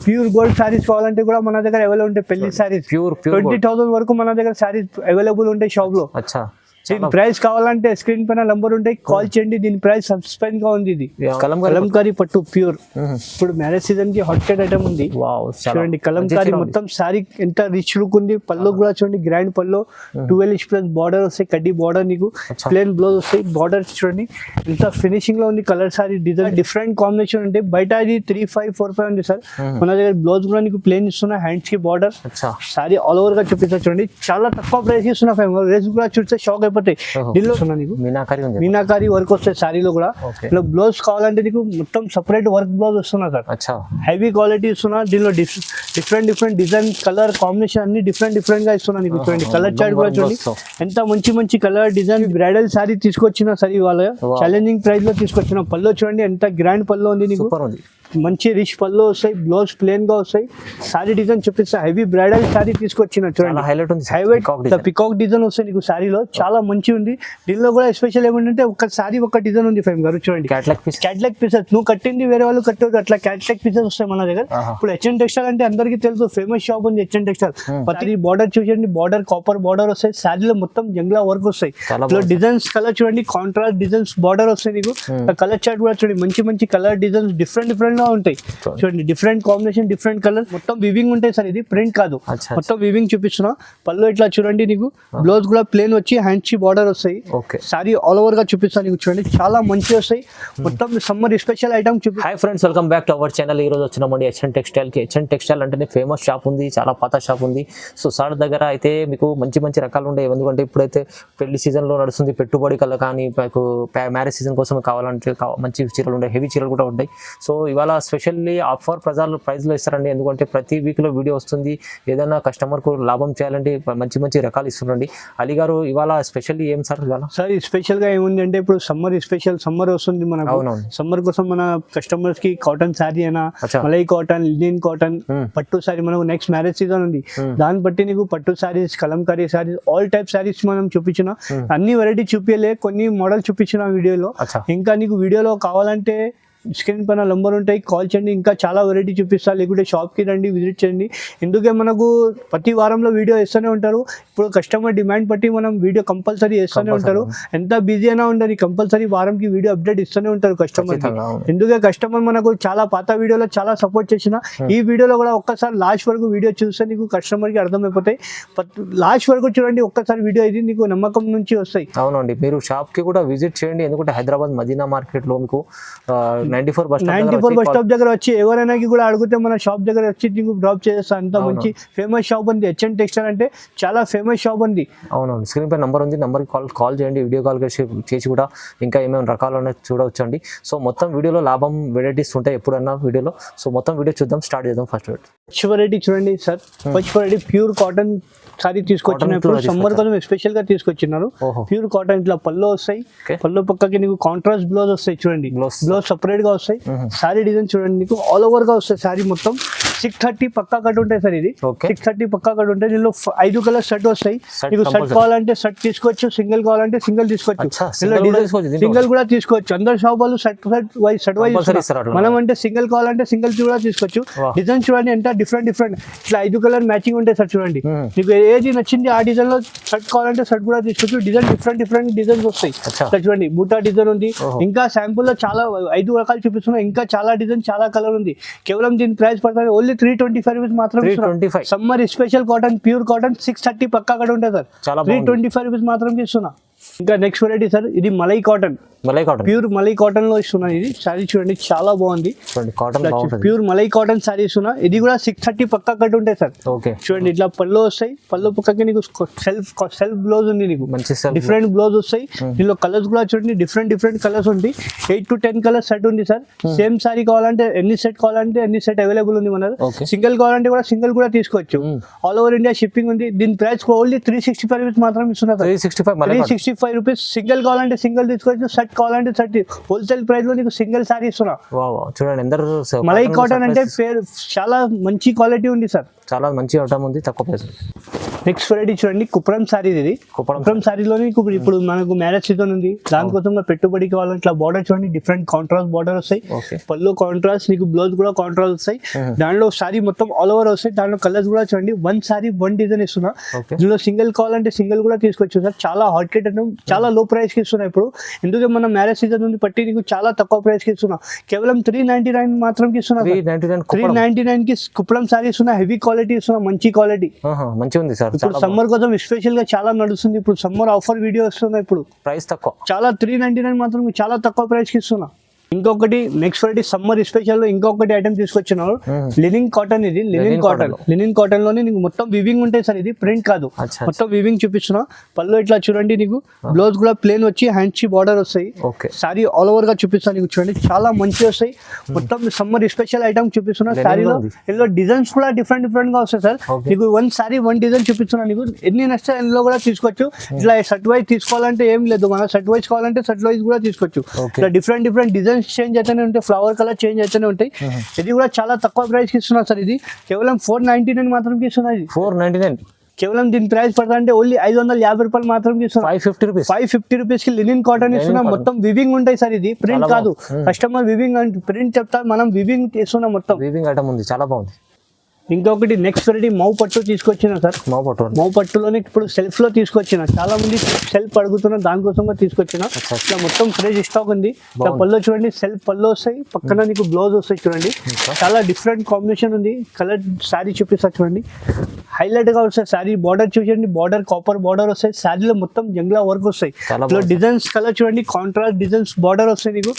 Pure gold saris కావాలంటే కూడా మన దగ్గర అవైలబుల్ ఉంటాయి. పెళ్లి సారీస్ ప్యూర్ 20,000 వరకు మన దగ్గర సారీస్ అవైలబుల్ ఉంటాయి షాప్ లో. అచ్చా, దీని ప్రైస్ కావాలంటే స్క్రీన్ పైన నంబర్ ఉంటాయి, కాల్ చేయండి. దీని ప్రైస్ సస్పెండ్ గా ఉంది. ఇది కలంకారీ పట్టు ప్యూర్. ఇప్పుడు మ్యారేజ్ సీజన్ కి హాట్ ఐటమ్ ఉంది. చూడండి కలంకారీ మొత్తం సారీ ఎంత రిచ్ లుక్ ఉంది. పళ్ళు కూడా చూడండి గ్రాండ్ పళ్ళు, 12" బార్డర్ వస్తాయి, కడ్డీ బార్డర్, నీకు ప్లేన్ బ్లౌజ్ వస్తాయి. బార్డర్ చూడండి ఎంత ఫినిషింగ్ లో ఉంది. Colour sorry design different combination ఉంటాయి. బయట అది 3,500-4,500 ఉంది సార్. మన దగ్గర బ్లౌజ్ కూడా నీకు ప్లేన్ ఇస్తున్నా, హ్యాండ్స్ కి బార్డర్, సారీ ఆల్ ఓవర్ గా చూపిస్తా. చూడండి చాలా తక్కువ ప్రైస్ ఇస్తున్నా. రేస్ కూడా చూస్తే షాక్ అయిపోతాయి. దీనిలో మీనాకారి వర్క్ వస్తాయి సారీలో కూడా. బ్లౌజ్ కావాలంటే నీకు మొత్తం సెపరేట్ వర్క్ బ్లౌజ్ వస్తున్నా సార్. హెవీ క్వాలిటీ ఇస్తున్నా. దీనిలో డిఫరెంట్ డిజైన్, కలర్ కాంబినేషన్ అన్ని డిఫరెంట్ గా ఇస్తున్నా నీకు. చూడండి కలర్ చార్ట్ కూడా చూడండి ఎంత మంచి కలర్ డిజైన్. బ్రైడల్ సారీ తీసుకొచ్చిన సరే వాళ్ళ ఛాలెంజింగ్ ప్రైస్ లో తీసుకొచ్చిన. పళ్ళు చూడండి ఎంత గ్రాండ్ పళ్ళు ఉంది నీకు. మంచి రిచ్ పళ్ళు వస్తాయి, బ్లౌజ్ ప్లేన్ గా వస్తాయి. సారీ డిజైన్ చూపిస్తా. హెవీ బ్రైడల్ సారీ తీసుకొచ్చిన చూడండి. హైలైట్ పికాక్ డిజైన్ వస్తాయి నీకు సారీలో. చాలా మంచి ఉంది. దీనిలో కూడా స్పెషల్ ఏమంటే ఒక సారీ ఒక డిజైన్ ఉంది ఫేమ్ గారు. చూడండి క్యాట్లాగ్ పీసెస్. నువ్వు కట్టింది వేరే వాళ్ళు కట్టదు, అట్లా క్యాట్లాగ్ పీసెస్ వస్తాయి మన దగ్గర. ఇప్పుడు హెచ్ఎన్ టెక్స్టైల్ అంటే అందరికీ తెలుసు, ఫేమస్ షాప్ ఉంది హెచ్ఎన్ టెక్స్టైల్. ప్రతి బార్డర్ చూడండి, బార్డర్ కాపర్ బార్డర్ వస్తాయి. సారీలో మొత్తం జంగ్లా వర్క్ వస్తాయి. డిజైన్స్ కలర్ చూడండి, కాంట్రాస్ట్ డిజైన్స్ బార్డర్ వస్తాయి నీకు. కలర్ చార్ట్ కూడా చూడండి మంచి కలర్ డిజైన్స్ డిఫరెంట్ గా ఉంటాయి. చూడండి డిఫరెంట్ కాంబినేషన్, డిఫరెంట్ కలర్, మొత్తం వివింగ్ ఉంటాయి సార్. ఇది ప్రింట్ కాదు, మొత్తం వివింగ్ చూపిస్తున్నా. పళ్ళు ఇట్లా చూడండి నీకు. బ్లౌజ్ కూడా ప్లేన్ వచ్చి హ్యాండ్స్ కి బార్డర్ వస్తాయి. సారీ ఆల్ ఓవర్ గా చూపిస్తాను నీకు. చూడండి చాలా మంచి వస్తాయి. మొత్తం సమ్మర్ స్పెషల్ ఐటమ్ చూపి. Hi friends, welcome back to our channel. ఈ రోజు వచ్చినామండి హెచ్ఎన్ టెక్స్టైల్ కి. హెచ్ఎన్ టెక్స్టైల్ అంటేనే ఫేమస్ షాప్ ఉంది, చాలా పాత షాప్ ఉంది. సో సార్ దగ్గర అయితే మీకు మంచి రకాలు ఉంటాయి. ఎందుకంటే ఇప్పుడైతే పెళ్లి సీజన్ లో నడుస్తుంది, పెట్టుబడి కల్లా కానీ మీకు మ్యారేజ్ సీజన్ కోసం కావాలంటే మంచి చీరలు ఉంటాయి, హెవీ చీరలు కూడా ఉంటాయి. సో ఇవాళ స్పెషల్లీ ఆఫర్ ప్రైస్ లో ఇస్తారండి. ఎందుకంటే ప్రతి వీక్ లో వీడియో వస్తుంది. ఏదైనా కస్టమర్ కు లాభం చేయాలంటే మంచి రకాలు ఇస్తుండండి. అలీ గారు ఇవాళ స్పెషల్లీ ఏం సార్ ఇవాళ? సార్ స్పెషల్ గా ఏముంది అంటే ఇప్పుడు సమ్మర్ వస్తుంది మనకు. సమ్మర్ కోసం మన కస్టమర్స్ కి కాటన్ శారీ అయినా, మలై కాటన్, లినిన్ కాటన్, పట్టు శారీ, మనకు నెక్స్ట్ మ్యారేజ్ సీజన్ ఉంది. దాన్ని బట్టి నీకు పట్టు శారీస్, కలంకారీ శారీస్, ఆల్ టైప్ శారీస్ మనం చూపించిన. అన్ని వెరైటీ చూపించలే, కొన్ని మోడల్ చూపించిన వీడియోలో. ఇంకా నీకు వీడియోలో కావాలంటే స్క్రీన్ పైన నంబర్ ఉంటాయి, కాల్ చేయండి. ఇంకా చాలా వెరైటీ చూపిస్తారు. లేకుంటే షాప్కి రండి, విజిట్ చేయండి. ఎందుకే మనకు ప్రతి వారంలో వీడియో వేస్తూనే ఉంటారు. ఇప్పుడు కస్టమర్ డిమాండ్ బట్టి మనం వీడియో కంపల్సరీ వేస్తూనే ఉంటారు. ఎంత బిజీ అయినా ఉండదు, కంపల్సరీ వారంకి వీడియో అప్డేట్ ఇస్తూనే ఉంటారు కస్టమర్. ఎందుకే కస్టమర్ మనకు చాలా పాత వీడియోలో చాలా సపోర్ట్ చేసిన. ఈ వీడియోలో కూడా ఒక్కసారి లాస్ట్ వరకు వీడియో చూస్తే నీకు కస్టమర్కి అర్థమైపోతాయి. లాస్ట్ వరకు చూడండి ఒక్కసారి వీడియో, ఇది నీకు నమ్మకం నుంచి వస్తాయి. అవునండి, మీరు షాప్కి కూడా విజిట్ చేయండి. ఎందుకంటే హైదరాబాద్ మదీనా మార్కెట్లో మీకు 94 బస్ స్టాప్ దగ్గర వచ్చి ఎవరైనా కూడా అడిగితే మన షాప్ దగ్గర వచ్చి నీకు డ్రాప్ చేస్తా. అంత మంచి ఫేమస్ షాప్ ఉంది హెచ్ఎన్ టెక్స్టైల్ అంటే, చాలా ఫేమస్ షాప్ ఉంది. అవునండి, స్క్రీన్ పై నంబర్ ఉంది, నంబర్ కాల్ చేయండి. వీడియో కాల్ చేసి కూడా ఇంకా ఏమేమి రకాలు ఉన్నాయి చూడవచ్చు అండి. సో మొత్తం వీడియోలో లాభం వెరైటీస్ ఉంటాయి ఎప్పుడన్నా వీడియోలో. సో మొత్తం వీడియో చూద్దాం, స్టార్ట్ చేద్దాం. ఫస్ట్ వెరైటీ చూడండి sir, first variety pure cotton sorry తీసుకొచ్చినప్పుడు సమ్మర్ కోసం స్పెషల్ గా తీసుకొచ్చినారు. ప్యూర్ కాటన్ ఇట్లా పళ్ళు వస్తాయి. పళ్ళు పక్కకి నీకు కాంట్రాస్ట్ బ్లౌజ్ వస్తాయి. చూడండి బ్లౌజ్ సపరేట్ గా వస్తాయి. సారీ డిజైన్ చూడండి నీకు ఆల్ ఓవర్ గా వస్తాయి. సారీ మొత్తం 630 పక్కా కట్ ఉంటాయి సార్. ఇది 630 పక్కా కట్ ఉంటాయి. దీనిలో 5 కలర్ షర్ట్ వస్తాయి. నీకు షర్ట్ కావాలంటే షర్ట్ తీసుకోవచ్చు, సింగిల్ కావాలంటే సింగిల్ తీసుకోవచ్చు, సింగిల్ కూడా తీసుకోవచ్చు. అందరు షాప్ వాళ్ళు షర్ట్ వైజ్ మనం అంటే సింగిల్ కావాలంటే సింగిల్ కూడా తీసుకోవచ్చు. డిజైన్ చూడండి ఎంత డిఫరెంట్ ఇట్లా 5 కలర్ మ్యాచింగ్ ఉంటాయి సార్. చూడండి నీకు ఏది నచ్చింది ఆ డిజైన్ లో షర్ట్ కావాలంటే షర్ట్ కూడా తీసుకోవచ్చు. డిజైన్ డిఫరెంట్ డిజైన్స్ వస్తాయి. చూడండి బూటా డిజైన్ ఉంది. ఇంకా శాంపుల్ లో చాలా 5 రకాలు చూపిస్తున్నా. ఇంకా చాలా డిజైన్, చాలా కలర్ ఉంది. కేవలం దీని ప్రైస్ పడుతుంది ఓన్లీ 325 రూపీస్ మాత్రం. Summer special cotton, pure cotton 630 పక్కా కట్ ఉంటుంది సార్. 325 రూపీస్ మాత్రం ఇస్తున్నా. ఇంకా నెక్స్ట్ వెరైటీ సార్, ఇది malai cotton, pure malai cotton లో ఇస్తున్నా. ఇది సారీ చూడండి చాలా బాగుంది. ప్యూర్ మలై కాటన్ సారీ ఇస్తున్నా. ఇది కూడా 630 పక్కా కట్ ఉంటాయి సార్. చూడండి ఇట్లా పళ్ళు వస్తాయి. పళ్ళు పక్కకి నీకు సెల్ఫ్ బ్లౌజ్ ఉంది. నీకు డిఫరెంట్ బ్లౌజ్ వస్తాయి. దీనిలో కలర్స్ కూడా చూడండి డిఫరెంట్ కలర్స్ ఉంది. 8 to 10 కలర్స్ సెట్ ఉంది సార్. సేమ్ సారీ కావాలంటే ఎన్ని సెట్ అవైలబుల్ ఉంది మన. సింగిల్ కావాలంటే కూడా సింగిల్ కూడా తీసుకోవచ్చు. ఆల్ ఓవర్ ఇండియా షిప్పింగ్ ఉంది. దీని ప్రైస్ ఓన్లీ 365 రూపీస్ మాత్రం ఇస్తున్నా. 365 రూపీస్. సింగిల్ కావాలంటే సింగిల్ తీసుకోవచ్చు, సెట్ కావాలంటే సెట్. హోల్సేల్ ప్రైస్ లో నీకు సింగిల్ సారీ ఇస్తున్నా. చూడండి మలై కాటన్ అంటే చాలా మంచి క్వాలిటీ ఉంది సార్. చాలా మంచి ఐటమ్ ఉంది, తక్కువ ప్రైస్. నెక్స్ట్ వెరైటీ చూడండి కుప్రం సారీ ఇది. కుప్రం సారీలోనే ఇప్పుడు మనకు మ్యారేజ్ సీజన్ ఉంది, దానికోసం పెట్టుబడి కావాలంటే ఇట్లా బార్డర్ చూడండి, డిఫరెంట్ కాంట్రాస్ట్ బార్డర్ వస్తాయి, పళ్ళు కాంట్రాస్ట్, నీకు బ్లౌజ్ కూడా కాంట్రాస్ట్ వస్తాయి. దాంట్లో సారీ మొత్తం ఆల్ ఓవర్ వస్తాయి. దాంట్లో కలర్స్ కూడా చూడండి, వన్ సారీ వన్ డిజైన్ ఇస్తున్నా. దీనిలో సింగిల్ కావాలంటే సింగిల్ కూడా తీసుకోవచ్చు సార్. చాలా హాట్ రేట్ అంటే చాలా లో ప్రైస్ కి ఇస్తున్నా ఇప్పుడు, ఎందుకంటే మన మ్యారేజ్ సీజన్ ఉంది పట్టి నీకు చాలా తక్కువ ప్రైస్ కి ఇస్తున్నా. కేవలం 399 మాత్రం ఇస్తున్నా. 399 కి కుప్రం సారీ ఇస్తున్నా, హెవీ క్వాలిటీ ఇస్తున్నా, మంచి క్వాలిటీ మంచిగా ఉంది సార్. ఇప్పుడు సమ్మర్ కోసం స్పెషల్ గా చాలా నడుస్తుంది. ఇప్పుడు సమ్మర్ ఆఫర్ వీడియో వస్తుంది. ఇప్పుడు ప్రైస్ తక్కువ, చాలా 399 మాత్రం చాలా తక్కువ ప్రైస్ కి ఇస్తున్నా. ఇంకొకటి నెక్స్ట్ వెరైటీ సమ్మర్ స్పెషల్ లో ఇంకొకటి ఐటమ్ తీసుకొచ్చినారు, లినిన్ కాటన్. ఇది లినిన్ కాటన్ లోనే నీకు మొత్తం వివింగ్ ఉంటాయి సార్. ఇది ప్రింట్ కాదు, మొత్తం వివింగ్ చూపిస్తున్నా. పళ్ళు ఇట్లా చూడండి, నీకు బ్లౌజ్ కూడా ప్లేన్ వచ్చి హ్యాండ్స్ బార్డర్ వస్తాయి. సారీ ఆల్ ఓవర్ గా చూపిస్తాను నీకు చూడండి, చాలా మంచి వస్తాయి. మొత్తం సమ్మర్ స్పెషల్ ఐటమ్ చూపిస్తున్నా. సారీలో ఇందులో డిజైన్స్ కూడా డిఫరెంట్ డిఫరెంట్ గా వస్తాయి సార్. నీకు వన్ సారీ వన్ డిజైన్ చూపిస్తున్నా. నీకు ఎన్ని నచ్చితే ఇందులో కూడా తీసుకోవచ్చు. ఇట్లా షర్ట్ వైజ్ తీసుకోవాలంటే ఏం లేదు, మన షర్ట్ వైజ్ కావాలంటే షర్ట్ వైజ్ కూడా తీసుకోవచ్చు. ఇట్లా డిఫరెంట్ డిఫరెంట్ డిజైన్స్ చేంజ్ అయితేనే ఉంటాయి, ఫ్లవర్ కలర్ చేంజ్ అయితేనే ఉంటాయి. ఇది కూడా చాలా తక్కువ ప్రైస్ కి ఇస్తున్నా సార్. ఇది కేవలం 499 మాత్రం ఇస్తున్నా. ఇది 499 కేవలం దీని ప్రైస్ పడతా అంటే ఓన్లీ 550 రూపాయలు మాత్రం ఇస్తున్నా. 550 రూపీస్ కి లినిన్ కాటన్ ఇస్తున్నా. మొత్తం వివింగ్ ఉంటాయి సార్. ఇది ప్రింట్ కాదు, కస్టమర్ వివింగ్ అంటే ప్రింట్ చెప్తారు, మనం వివింగ్ చేస్తున్నాం. మొత్తం వివింగ్ ఐటమ్ ఉంది, చాలా బాగుంది. ఇంకొకటి నెక్స్ట్ వెరైటీ మౌ పట్టు తీసుకొచ్చిన సార్. మౌ పట్టులోనే ఇప్పుడు సెల్ఫ్ లో తీసుకొచ్చిన, చాలా మంది సెల్ఫ్ అడుగుతున్నారు, దానికోసం తీసుకొచ్చిన. ఇట్లా మొత్తం ఫ్రెష్ స్టాక్ ఉంది. ఇట్లా పళ్ళు చూడండి, సెల్ఫ్ పళ్ళు వస్తాయి, పక్కన నీకు బ్లౌజ్ వస్తాయి చూడండి. చాలా డిఫరెంట్ కాంబినేషన్ ఉంది. కలర్ శారీ చూపిస్తా చూడండి, హైలైట్ గా వస్తాయి. శారీ బార్డర్ చూడండి, బార్డర్ కాపర్ బార్డర్ వస్తాయి. శారీలో మొత్తం జంగ్లా వర్క్ వస్తాయి. డిజైన్స్ కలర్ చూడండి, కాంట్రాస్ట్ డిజైన్స్ బార్డర్ వస్తాయి. నీకు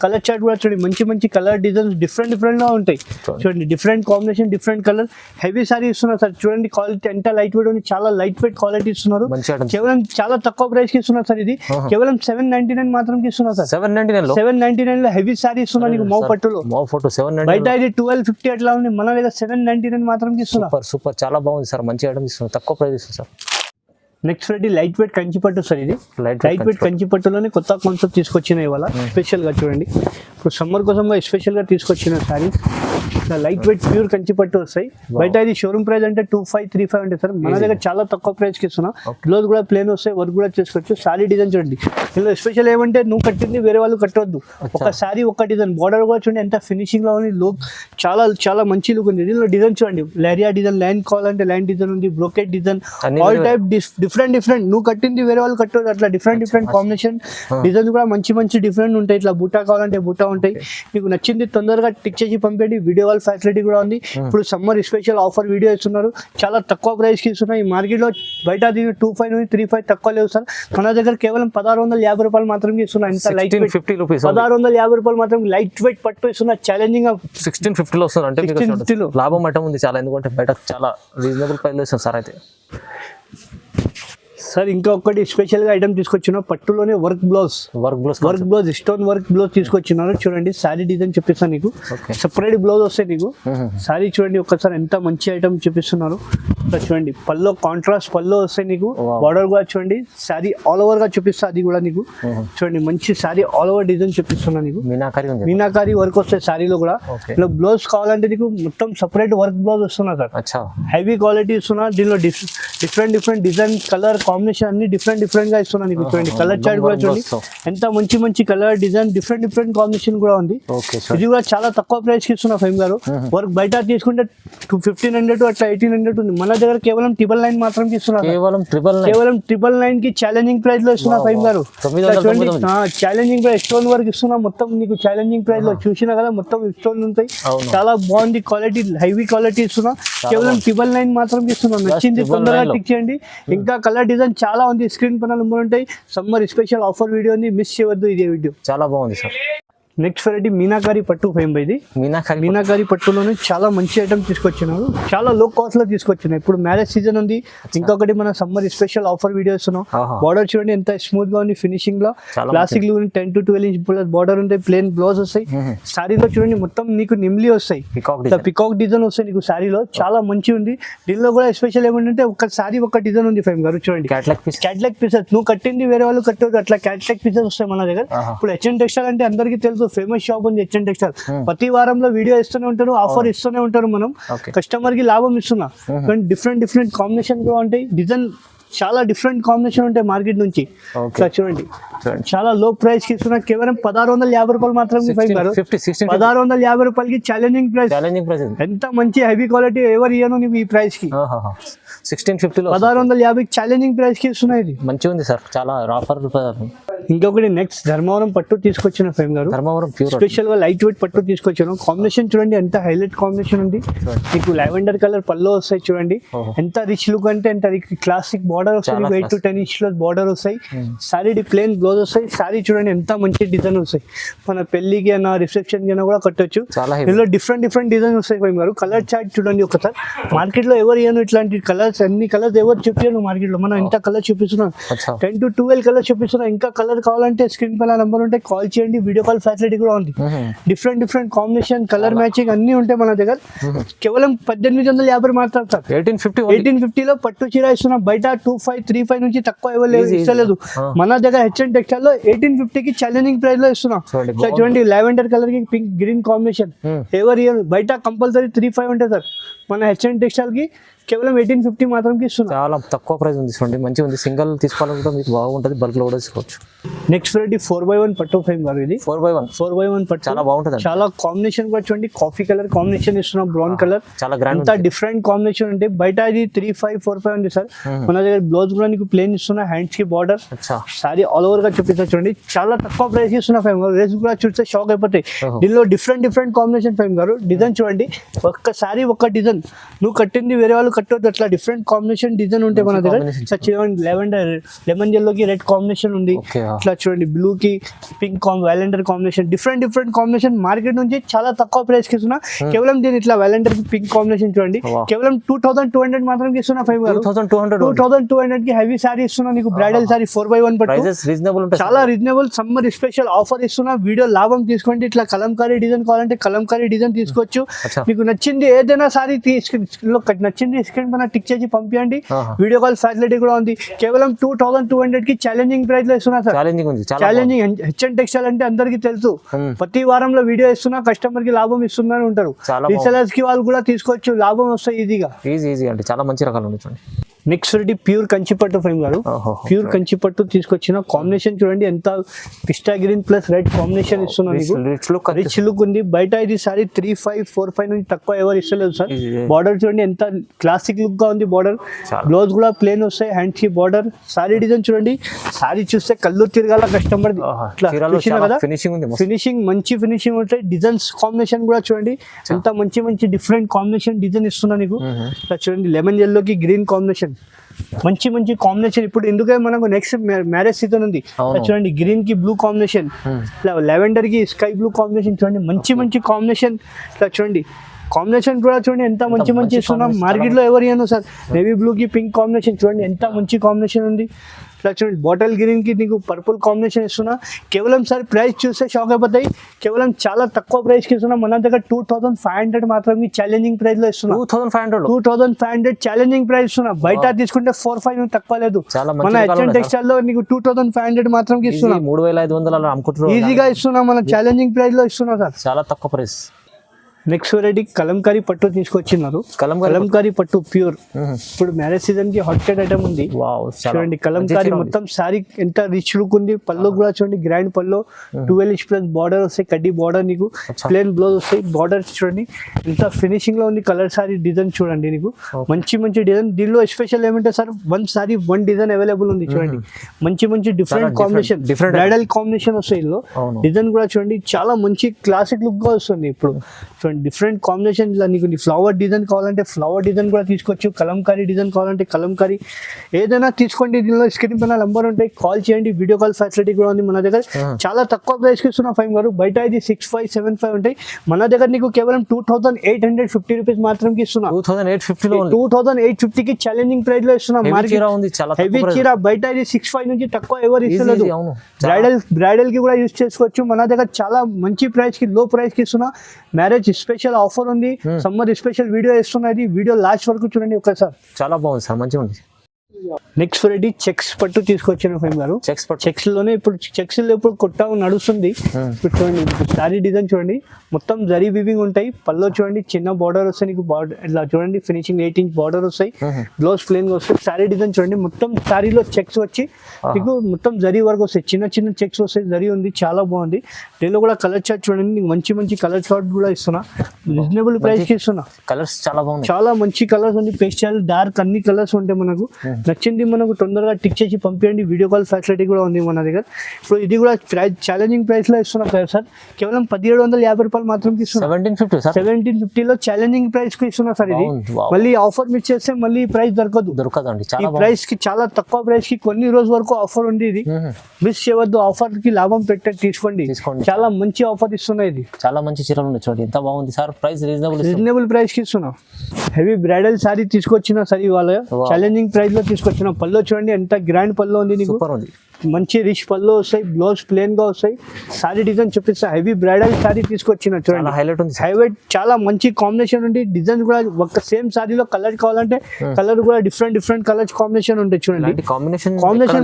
కలర్ చార్ట్ కూడా చూడండి, మంచి మంచి కలర్ డిజైన్స్ డిఫరెంట్ డిఫరెంట్ గా ఉంటాయి చూడండి. Different combination, different colour, heavy sorry ఇస్తున్నారు సార్. చూడండి క్వాలిటీ ఎంత లైట్ వెయిట్ ఉంది, చాలా లైట్ వెయిట్ క్వాలిటీ ఇస్తున్నారు. కేవలం చాలా తక్కువ ప్రైస్ కి ఇస్తున్నారు సార్. ఇది కేవలం 799 మాత్రం ఇస్తున్నారు సార్. 799 లో హెవీ సారీ ఇస్తున్నారు నీకు మౌ పట్టులో. బయట ఇది 1250 అట్లా ఉంది, మన దగ్గర 799 మాత్రం ఇస్తున్నారు. సూపర్, చాలా బాగుంది సార్. మంచి ఐటమ్ ఇస్తున్నారు, తక్కువ ప్రైస్ ఇస్తున్నారు sir. Next variety light weight Kanchi పట్టు సార్. ఇది లైట్ వెయిట్ కంచి పట్టులోనే కొత్త కాన్సెప్ట్ తీసుకొచ్చిన ఇవాళ స్పెషల్ గా చూడండి. ఇప్పుడు సమ్మర్ కోసం స్పెషల్ గా తీసుకొచ్చిన sorry. Light weight pure Kanchi పట్టు వస్తాయి. బయట ఇది షోరూమ్ ప్రైస్ అంటే 2535 అంటే సార్, మన దగ్గర చాలా తక్కువ ప్రైస్ కి ఇస్తున్నా. బ్లౌజ్ కూడా ప్లేన్ వస్తాయి, వర్క్ కూడా చేసుకోవచ్చు. సారీ డిజైన్ చూడండి, ఇందులో స్పెషల్ ఏమంటే నువ్వు కట్టింది వేరే వాళ్ళు కట్టవద్దు. ఒక సారీ ఒక డిజైన్, బార్డర్ కూడా చూడండి ఎంత ఫినిషింగ్ లో ఉంది. లుక్ చాలా చాలా మంచి లుక్ ఉంది. దీనిలో డిజైన్ చూడండి, లేరియా డిజైన్, లైన్ కావాలంటే లైన్ డిజైన్ ఉంది, brocade design, all type different different. నువ్వు కట్టింది వేరే వాళ్ళు కట్టవద్దు. అట్లా డిఫరెంట్ డిఫరెంట్ కాంబినేషన్ డిజైన్ కూడా మంచి మంచి డిఫరెంట్ ఉంటాయి. ఇట్లా బుట్టా కావాలంటే బుట్టా ఉంటాయి. మీకు నచ్చింది తొందరగా టిక్ చేసి పంపేయండి. వీడియో కాల్ ఫెసిలిటీ కూడా ఉంది. ఇప్పుడు సమ్మర్ స్పెషల్ ఆఫర్ వీడియో ఇస్తున్నారు, చాలా తక్కువ ప్రైస్ కి ఇస్తున్నారు. ఈ మార్కెట్ లో బయట 25 35 తక్కువ లేవు సార్. మన దగ్గర కేవలం 1650 రూపాయలు మాత్రం ఇస్తున్నారు. ఇంత లైట్ వెయిట్ 1650 రూపాయలు మాత్రం లైట్ వెయిట్ పట్టు ఇస్తున్నారు. ఛాలెంజింగ్ 1650 లో వస్తుంది అంటే 1650 లో లాభం ఐటమ్ ఉంది చాలా, ఎందుకంటే బయట చాలా రీజనబుల్ ప్రైస్ లో ఇస్తుంది సార్. అయితే సార్ ఇంకొకటి స్పెషల్ గా ఐటమ్ తీసుకొచ్చిన, పట్టులోనే work blouse stone work blouse తీసుకొచ్చినారు. చూడండి సారీ డిజైన్ చూపిస్తాను నీకు, సెపరేట్ బ్లౌజ్ వస్తాయి నీకు. సారీ చూడండి ఒక్కసారి ఎంత మంచి ఐటమ్ చూపిస్తున్నారు. చూడండి పల్లో కాంట్రాస్ట్ పల్లో వస్తాయి నీకు, బార్డర్ కూడా చూడండి. సారీ ఆల్ ఓవర్ గా చూపిస్తా, అది కూడా నీకు చూడండి మంచి సారీ ఆల్ ఓవర్ డిజైన్ చూపిస్తున్నా నీకు. మీనాకారి వర్క్ వస్తాయి సారీలో కూడా. ఇలా బ్లౌజ్ కావాలంటే నీకు మొత్తం సెపరేట్ వర్క్ బ్లౌజ్ వస్తున్నా సార్. హెవీ క్వాలిటీ ఇస్తున్నా. దీనిలో different different design, colour combination అన్ని డిఫరెంట్ డిఫరెంట్ గా ఇస్తున్నా నీకు. చూడండి కలర్ చార్ట్ కూడా చూడండి, ఎంత మంచి మంచి colour design, different different combination కూడా ఉంది. ఇది కూడా చాలా తక్కువ ప్రైస్ కి ఇస్తున్నా ఫైమ్ గారు. వర్క్ బయట తీసుకుంటే 1500 అట్లా 1800 ఉంది, మన దగ్గర కేవలం 999 మాత్రం ఇస్తున్నారు. కేవలం 999 కి ఛాలెంజింగ్ ప్రైస్ లో ఇస్తున్నా ఫైమ్ గారు. ఛాలెంజింగ్ ప్రైస్, స్టోన్ వర్క్ ఇస్తున్నా మొత్తం నీకు. ఛాలెంజింగ్ ప్రైస్ లో చూసినా కదా మొత్తం స్టోన్ ఉంటాయి, చాలా బాగుంది క్వాలిటీ, హెవీ క్వాలిటీ ఇస్తున్నా. కేవలం 999 మాత్రం ఇస్తున్నా. నచ్చింది తొందరగా టిక్ చేయండి. ఇంకా కలర్ డిజైన్ చాలా ఉంది, స్క్రీన్ పైన నెంబర్ ఉంటాయి. సమ్మర్ స్పెషల్ ఆఫర్ వీడియో ఉంది, మిస్ చేయవద్దు. ఇదే వీడియో చాలా బాగుంది సార్. నెక్స్ట్ వెరైటీ మీనాకారి పట్టు ఫేమ్ ఇది. మీనాకారి పట్టులోనే చాలా మంచి ఐటమ్ తీసుకొచ్చినారు, చాలా లో కాస్ట్ లో తీసుకొచ్చినారు. ఇప్పుడు మ్యారేజ్ సీజన్ ఉంది. ఇంకొకటి మన సమ్మర్ స్పెషల్ ఆఫర్ వీడియో ఇస్తున్నాం. బార్డర్ చూడండి ఎంత స్మూత్ గా ఉంది, ఫినిషింగ్ లో క్లాసిక్ లో 10 to 12 ఇంచ్ బార్డర్ ఉంటాయి. ప్లేన్ బ్లౌజ్ వస్తాయి. సారీలో చూడండి మొత్తం నీకు నిమ్లీ వస్తాయి, పికాక్ డిజైన్ వస్తాయి నీకు సారీలో. చాలా మంచి ఉంది. దీనిలో కూడా స్పెషల్ ఏమంటే ఒక సారీ ఒక డిజైన్ ఉంది ఫేమ్ గారు. చూడండి క్యాట్లాగ్ పీసెస్, నువ్వు కట్టింది వేరే వాళ్ళు కట్టదు, అట్లా క్యాట్లాగ్ పీసెస్ వస్తాయి మన దగ్గర. ఇప్పుడు హెచ్ఎన్ టెక్స్టైల్ అంటే అందరికీ తెలుసు, తెలుసు ఫేమస్ షాప్ ఉంది హెచ్ఎన్ టెక్స్టైల్. ప్రతి వారంలో వీడియో ఇస్తూనే ఉంటారు, ఆఫర్ ఇస్తూనే ఉంటారు. మనం కస్టమర్ కి లాభం ఇస్తున్నా. డిఫరెంట్ డిఫరెంట్ కాంబినేషన్ గా ఉంటాయి, డిజైన్ చాలా డిఫరెంట్ కాంబినేషన్ ఉంటాయి మార్కెట్ నుంచి. చూడండి చాలా లో ప్రైస్ కి ఇస్తున్నా, కేవలం 1650 రూపాయలు మాత్రమే. 1650 రూపాయలకి ఛాలెంజింగ్ ప్రైస్. ఎంత మంచి హెవీ క్వాలిటీ ఎవరు ఇయ్యను నీవు ఈ ప్రైస్ కి. 1650 1650 ఛాలెంజింగ్ ప్రైస్ కి ఇస్తున్నాయి. ఇది మంచిగా ఉంది సార్, చాలా ఆఫర్. ఇంకొకటి నెక్స్ట్ ధర్మవరం పట్టు తీసుకొచ్చిన ఫేమ్ గారు. ధర్మవరం ప్యూర్ స్పెషల్ గా లైట్ వెయిట్ పట్టు తీసుకొచ్చాను. కాంబినేషన్ చూడండి ఎంత హైలైట్ కాంబినేషన్ ఉంది. మీకు లావెండర్ కలర్ పళ్ళు వస్తాయి చూడండి, ఎంత రిచ్ లుక్ అంటే ఎంత క్లాసిక్ బార్డర్ వస్తుంది. 8 to 10 ఇంచ్ బార్డర్ వస్తాయి. సారీ ప్లేన్ బ్లౌజ్ వస్తాయి. సారీ చూడండి ఎంత మంచి డిజైన్ వస్తాయి. మన పెళ్లికి అయినా రిసెప్షన్ కి అయినా కూడా కట్టొచ్చు. ఇందులో డిఫరెంట్ డిఫరెంట్ డిజైన్ వస్తాయి ఫేమ్ గారు. కలర్ చార్ట్ చూడండి ఒకసారి. మార్కెట్ లో ఎవరు ఇయ్యను ఇట్లాంటి కలర్స్, అన్ని కలర్స్ ఎవరు చూపించాను మార్కెట్ లో. మనం ఎంత కలర్ చూపిస్తున్నాం, 10 to 12 కలర్ చూపిస్తున్నాం. ఇంకా కలర్ కావాలంటే స్క్రీన్ పైన నంబర్ ఉంటే కాల్ చేయండి. వీడియో కాల్ ఫెసిలిటీ కూడా ఉంది. Different different combination, colour matching అన్ని ఉంటాయి మన దగ్గర. కేవలం 1850 మాత్రం సార్. 1850 లో పట్టు చీర ఇస్తున్నాం. బయట 2535 నుంచి తక్కువ ఇవ్వలేదు. మన దగ్గర హెచ్ఎన్ టెక్స్టైల్ లో 1850కి ఛాలెంజింగ్ ప్రైస్ లో ఇస్తున్నాం. చూడండి లావెండర్ కలర్ కి పింక్ గ్రీన్ కాంబినేషన్ ఎవరు బయట కంపల్సరీ 35 ఉంటుంది సార్. మన హెచ్ఎన్ టెక్స్టైల్ కి కేవలం 1850 మాత్రం ఇస్తున్నాం. చాలా తక్కువ ప్రైస్ ఉంది చూడండి, మంచిగా ఉంది. సింగిల్ తీసుకోవాలంటే మీకు బాగుంటుంది, బల్క్ లో కూడా తీసుకోవచ్చు. నెక్స్ట్ వెరైటీ 4x1 పట్టు ఫేమ్ గారు. ఇది 4x1 పట్టు చాలా బాగుంటుంది. చాలా కాంబినేషన్ కూడా చూడండి, కాఫీ కలర్ కాంబినేషన్ ఇస్తున్నాం, బ్రౌన్ కలర్. చాలా గ్రాండ్, అంతా డిఫరెంట్ కాంబినేషన్ అంటే. బయట ఇది 3545 ఉంది సార్. మన దగ్గర బ్లౌజ్ కూడా నీకు ప్లేన్ ఇస్తున్నా, హ్యాండ్స్ కి బార్డర్, సారీ ఆల్ ఓవర్ గా చూపిస్తా చూడండి. చాలా తక్కువ ప్రైస్ ఇస్తున్నా ఫేమ్ గారు. రేట్స్ కూడా చూస్తే షాక్ అయిపోతాయి. దీనిలో డిఫరెంట్ డిఫరెంట్ కాంబినేషన్ ఫేమ్ గారు. డిజైన్ చూడండి, ఒక్కసారి ఒక్క డిజైన్, నువ్వు కట్టింది వేరే వాళ్ళు కట్టొద్దు, అట్లా డిఫరెంట్ కాంబినేషన్ డిజైన్ ఉంటాయి మన దగ్గర. చూడండి లెవెండర్ లెమన్ ఎల్లో కి రెడ్ కాంబినేషన్ ఉంది. ఇట్లా చూడండి బ్లూ కి pink lavender combination, different different combination market నుంచి చాలా తక్కువ ప్రైస్ కి ఇస్తున్నా. కేవలం దీని ఇట్లా వ్యాలెండర్ కి పింక్ కాంబినేషన్ చూడండి, కేవలం 2200 మాత్రం ఇస్తున్నా ఫైవ్ గారు. 2200 కి హెవీ సారీ ఇస్తున్నా నీకు, బ్రైడల్ సారీ 4x1 పట్టు. చాలా రీజనబుల్ సమ్మర్ స్పెషల్ ఆఫర్ ఇస్తున్నా. వీడియో లాభం తీసుకోండి. ఇట్లా కలంకారీ డిజైన్ కావాలంటే కలంకారీ డిజైన్ తీసుకోవచ్చు. మీకు నచ్చింది ఏదైనా సారీ నచ్చింది స్క్రీన్ పైన టిక్ చేసి పంపించండి. వీడియో కాల్ ఫెసిలిటీ కూడా ఉంది. కేవలం 2200 కి ఛాలెంజింగ్ ప్రైస్ లో ఇస్తున్నా సార్. ఛాలెంజింగ్ హెచ్ఎన్ టెక్స్టైల్ అంటే అందరికి తెలుసు. ప్రతి వారంలో వీడియో ఇస్తున్నా, కస్టమర్ కి లాభం ఇస్తుందని ఉంటారు. రీసెలర్స్ కి వాళ్ళు కూడా తీసుకోవచ్చు, లాభం వస్తాయి ఈజీగా. ఈజీ అంటే చాలా మంచి రకాలు ఉన్నాయి. నెక్స్ట్ రెడీ ప్యూర్ కంచిపట్టు ఫైమ్ గారు. ప్యూర్ కంచిపట్టు తీసుకొచ్చిన కాంబినేషన్ చూడండి, ఎంత పిస్టా గ్రీన్ ప్లస్ రెడ్ కాంబినేషన్ ఇస్తున్నారు. రిచ్ లుక్ ఉంది. బయట ఇది సారీ 3545 నుంచి తక్కువ ఎవరు ఇస్తలేదు సార్. బార్డర్ చూడండి ఎంత క్లాసిక్ లుక్ గా ఉంది. బార్డర్ బ్లౌజ్ కూడా ప్లేన్ వస్తాయి, హ్యాండ్స్ కి బార్డర్. సారీ డిజైన్ చూడండి, సారీ చూస్తే కళ్ళు తిరగాల కస్టమర్. ఫినిషింగ్ మంచి ఫినిషింగ్ ఉంటాయి. డిజైన్స్ కాంబినేషన్ కూడా చూడండి ఎంత మంచి మంచి డిఫరెంట్ కాంబినేషన్ డిజైన్ ఇస్తున్నా నీకు. చూడండి లెమన్ ఎల్లో కి గ్రీన్ కాంబినేషన్, మంచి మంచి కాంబినేషన్. ఇప్పుడు ఎందుకంటే మనకు నెక్స్ట్ మ్యారేజ్ సీజన్ ఉంది చూడండి, గ్రీన్ కి బ్లూ కాంబినేషన్, లెవెండర్ కి స్కై బ్లూ కాంబినేషన్ చూడండి, మంచి మంచి కాంబినేషన్. ఇట్లా చూడండి కాంబినేషన్ కూడా చూడండి ఎంత మంచి మంచి ఇస్తున్నాం. మార్కెట్ లో ఎవరు ఇయ్యను సార్. నేవీ బ్లూ కి పింక్ కాంబినేషన్ చూడండి ఎంత మంచి కాంబినేషన్ ఉంది. ఇట్లా చూడండి బాటిల్ గ్రీన్ కి నీకు పర్పుల్ కాంబినేషన్ ఇస్తున్నా. కేవలం సార్ ప్రైస్ చూస్తే షాక్ అయిపోతాయి. కేవలం చాలా తక్కువ ప్రైస్ కి ఇస్తున్నా. మన దగ్గర 2500 మాత్రమే ఛాలెంజింగ్ ప్రైస్ లో ఇస్తున్నా. 2500 ఛాలెంజింగ్ ప్రైస్ ఇస్తున్నా. బయట తీసుకుంటే 4500 తక్కువ లేదు. మన హెచ్ఎన్ టెక్స్టైల్ లో నీకు 2500 మాత్రం ఇస్తున్నా. 3500 ఈజీగా ఇస్తున్నా. మన ఛాలెంజింగ్ ప్రైస్ లో ఇస్తున్నా సార్, చాలా తక్కువ ప్రైస్. నెక్స్ట్ వెరైటీ కలంకారీ పట్టు తీసుకొచ్చినారు. కలంకారీ పట్టు ప్యూర్. ఇప్పుడు మ్యారేజ్ సీజన్ కి హాట్ ఐటమ్ ఉంది. చూడండి కలంకారీ మొత్తం సారీ ఎంత రిచ్ లుక్ ఉంది. పళ్ళు కూడా చూడండి గ్రాండ్ పళ్ళు, 12 ఇంచ్ ప్లస్ బార్డర్ వస్తాయి, కడ్డీ బార్డర్ నీకు, ప్లేన్ బ్లౌజ్ వస్తాయి. బార్డర్ చూడండి ఎంత ఫినిషింగ్ లో ఉంది. కలర్ సారీ డిజైన్ చూడండి నీకు మంచి మంచి డిజైన్. దీనిలో స్పెషల్ ఏమంటే సార్ వన్ డిజైన్ అవైలబుల్ ఉంది. చూడండి మంచి మంచి డిఫరెంట్ కాంబినేషన్, బ్రైడల్ కాంబినేషన్ వస్తాయి. ఇందులో డిజైన్ కూడా చూడండి చాలా మంచి క్లాసిక్ లుక్ గా వస్తుంది. ఇప్పుడు డిఫరెంట్ కాంబినేషన్ నీకు ఫ్లవర్ డిజైన్ కావాలంటే ఫ్లవర్ డిజైన్ కూడా తీసుకోవచ్చు, కలంకారీ డిజైన్ కావాలంటే కలంకారీ ఏదైనా తీసుకోండి. దీనిలో స్క్రీన్ పైన నంబర్ ఉంటాయి, కాల్ చేయండి. వీడియో కాల్ ఫెసిలిటీ కూడా ఉంది మన దగ్గర. చాలా తక్కువ ప్రైస్ కి ఇస్తున్నా ఫైవ్ గారు. బయట ఇది 6575 ఉంటాయి. మన దగ్గర నీకు కేవలం 2850 రూపీస్ మాత్రం ఇస్తున్నా. 2850 కి ఛాలెంజింగ్ ప్రైస్ లో ఇస్తున్నా. హెవీ చీర బయట ఇది 65 నుంచి తక్కువ ఎవరు ఇస్తలేదు. బ్రైడల్ కి కూడా యూజ్ చేసుకోవచ్చు. మన దగ్గర చాలా మంచి ప్రైస్ కి లో ప్రైస్ కి ఇస్తున్నా. మ్యారేజ్ స్పెషల్ ఆఫర్ ఉంది, సమ్మర్ స్పెషల్ వీడియో ఇస్తున్నది. వీడియో లాస్ట్ వరకు చూడండి ఒకసారి. చాలా బాగుంది సార్, మంచిగా ఉంది. నెక్స్ట్ వెరైటీ చెక్స్ పట్టు తీసుకొచ్చిన ఫైమ్ గారు. చెక్స్ పట్టు. చెక్స్ లోనే ఇప్పుడు చెక్స్ లో ఇప్పుడు కొట్ట నడుస్తుంది. ఇప్పుడు చూడండి సారీ డిజైన్ చూడండి, మొత్తం జరీ వీవింగ్ ఉంటాయి. పల్లో చూడండి చిన్న బార్డర్ వస్తాయి నీకు, బార్డర్ ఇట్లా చూడండి ఫినిషింగ్ 8 ఇంచ్ బార్డర్ వస్తాయి. బ్లౌజ్ ప్లేన్ గా వస్తాయి. సారీ డిజైన్ చూడండి, మొత్తం సారీలో చెక్స్ వచ్చి నీకు మొత్తం జరీ వరకు వస్తాయి. చిన్న చిన్న చెక్స్ వస్తాయి, జరీ ఉంది, చాలా బాగుంది. దీనిలో కూడా కలర్ చార్ట్ చూడండి, నీకు మంచి మంచి కలర్ చార్ట్ కూడా ఇస్తున్నా, రీజనబుల్ ప్రైస్ కి ఇస్తున్నా. కలర్స్ చాలా బాగుంది, చాలా మంచి కలర్స్ ఉంది. పేస్టల్ డార్క్ అన్ని కలర్స్ ఉంటాయి. మనకు నచ్చింది మనకు తొందరగా టిక్ చేసి పంపించండి. వీడియో కాల్ ఫెసిలిటీ కూడా ఉంది మన దగ్గర. ఇప్పుడు ఇది కూడా ప్రైస్ ఛాలెంజింగ్ ప్రైస్ లో ఇస్తున్నా కదా సార్, కేవలం 1750 రూపాయలు మాత్రం ఇస్తున్నా. 1750 లో ఛాలెంజింగ్ ప్రైస్ కి ఇస్తున్నా సార్. ఇది మళ్ళీ ఆఫర్ మిస్ చేస్తే మళ్ళీ ప్రైస్ దొరకదండి. ఈ ప్రైస్ కి చాలా తక్కువ ప్రైస్ కి కొన్ని రోజు వరకు ఆఫర్ ఉంది. ఇది మిస్ చేయవద్దు. ఆఫర్ కి లాభం పెట్టే తీసుకోండి. చాలా మంచి ఆఫర్ ఇస్తున్నా. ఇది చాలా మంచి చీరలు ఉన్నాయి చూడండి, ఎంత బాగుంది సార్. ప్రైస్ రీజనబుల్ ప్రైస్ కి ఇస్తున్నా. హెవీ బ్రైడల్ సారీ తీసుకొచ్చిన సరే ఇవాళ ఛాలెంజింగ్ ప్రైస్ లో తీసుకొచ్చిన. పల్లో చూడండి ఎంత గ్రాండ్ పల్లో ఉంది నీకు, మంచి రిచ్ పల్లో వస్తాయి, బ్లౌజ్ ప్లేన్ గా వస్తాయి. సారీ డిజైన్ చూపిస్తా. హెవీ బ్రైడల్ సారీ తీసుకొచ్చిన చూడండి, హైలైట్ చాలా మంచి కాంబినేషన్ ఉంది. డిజైన్ కూడా ఒక సేమ్ సారీలో కలర్ కావాలంటే కలర్ కూడా డిఫరెంట్ కలర్స్ కాంబినేషన్ ఉంటాయి చూడండి. కాంబినేషన్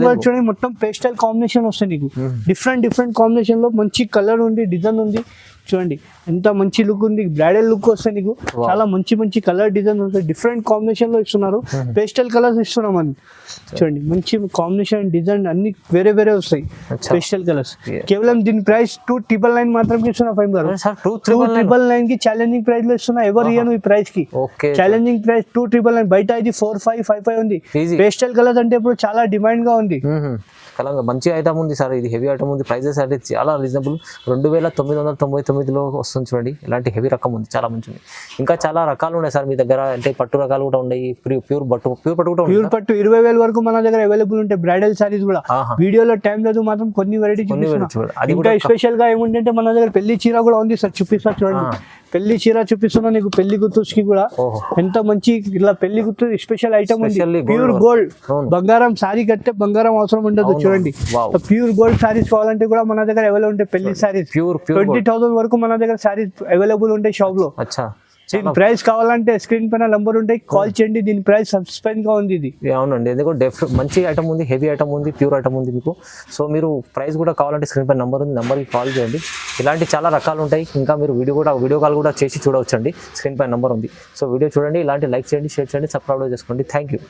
కూడా చూడండి, మొత్తం పేస్టల్ కాంబినేషన్ వస్తాయి నీకు. డిఫరెంట్ కాంబినేషన్ లో మంచి కలర్ ఉంది, డిజైన్ ఉంది. చూడండి ఎంత మంచి లుక్ ఉంది, బ్రైడల్ లుక్ వస్తాయి నీకు. చాలా మంచి కలర్ డిజైన్ వస్తాయి, డిఫరెంట్ కాంబినేషన్ లో ఇస్తున్నారు. పేస్టల్ కలర్స్ ఇస్తున్నాం అని చూడండి, మంచి కాంబినేషన్ డిజైన్ అన్ని వేరే వస్తాయి పేస్టల్ కలర్స్. కేవలం దీని ప్రైస్ 299 మాత్రం ఇస్తున్నా ఫైమ్ గారు. 299 కి ఛాలెంజింగ్ ప్రైస్ లో ఇస్తున్నా. ఎవరు ఇయ్యను ఈ ప్రైస్ కి. Challenging price 299. బయట ఇది 4555 ఉంది. పేస్టల్ కలర్స్ అంటే ఇప్పుడు చాలా డిమాండ్ గా ఉంది. మంచి ఐటమ్ ఉంది సార్, ఇది హెవీ ఐటమ్ ఉంది. ప్రైజెస్ అంటే చాలా రీజనబుల్, 2999లో వస్తుంది చూడండి. ఇలాంటి హెవీ రకం ఉంది, చాలా మంచిది. ఇంకా చాలా రకాలు ఉన్నాయి సార్ మీ దగ్గర, అంటే పట్టు రకాలు కూడా ఉన్నాయి. ప్యూర్ పట్టు కూడా ఉంది. ప్యూర్ పట్టు 20,000 వరకు మన దగ్గర అవైలబుల్ ఉంటాయి. బ్రైడల్ సారీస్ కూడా వీడియోలో టైం లేదు, మాత్రం కొన్ని వెరైటీ ఇంకా స్పెషల్ గా ఏముంటే మన దగ్గర పెళ్లి చీర కూడా ఉంది సార్, చూపిస్తా చూడండి. పెళ్లి చీర చూపిస్తున్నా నీకు, పెళ్లి గుర్తుకి కూడా ఎంత మంచి ఇలా పెళ్లి గుర్తు స్పెషల్ ఐటమ్ ఉంది. ప్యూర్ గోల్డ్ బంగారం సారీ కట్టే బంగారం అవసరం ఉండదు చూడండి. ప్యూర్ గోల్డ్ సారీస్ కావాలంటే కూడా మన దగ్గర అవైలబుల్ ఉంటాయి. పెళ్లి సారీస్ 20,000 వరకు మన దగ్గర సారీస్ అవైలబుల్ ఉంటాయి షాప్ లో. దీని ప్రైస్ కావాలంటే స్క్రీన్ పైన నంబర్ ఉంటాయి, కాల్ చేయండి. దీని ప్రైస్ సస్పెండ్ గా ఉంది. ఇది అవునండి, ఎందుకంటే మంచి ఐటమ్ ఉంది, హెవీ ఐటమ్ ఉంది, ప్యూర్ ఐటమ్ ఉంది మీకు. సో మీరు ప్రైస్ కూడా కావాలంటే స్క్రీన్ పైన నంబర్ ఉంది, నంబర్కి కాల్ చేయండి. ఇలాంటి చాలా రకాలు ఉంటాయి. ఇంకా మీరు వీడియో కాల్ కూడా చేసి చూడవచ్చండి. స్క్రీన్ పైన నంబర్ ఉంది. సో వీడియో చూడండి, ఇలాంటి లైక్ చేయండి, షేర్ చేయండి, సబ్స్క్రైబ్ చేసుకోండి. Thank you.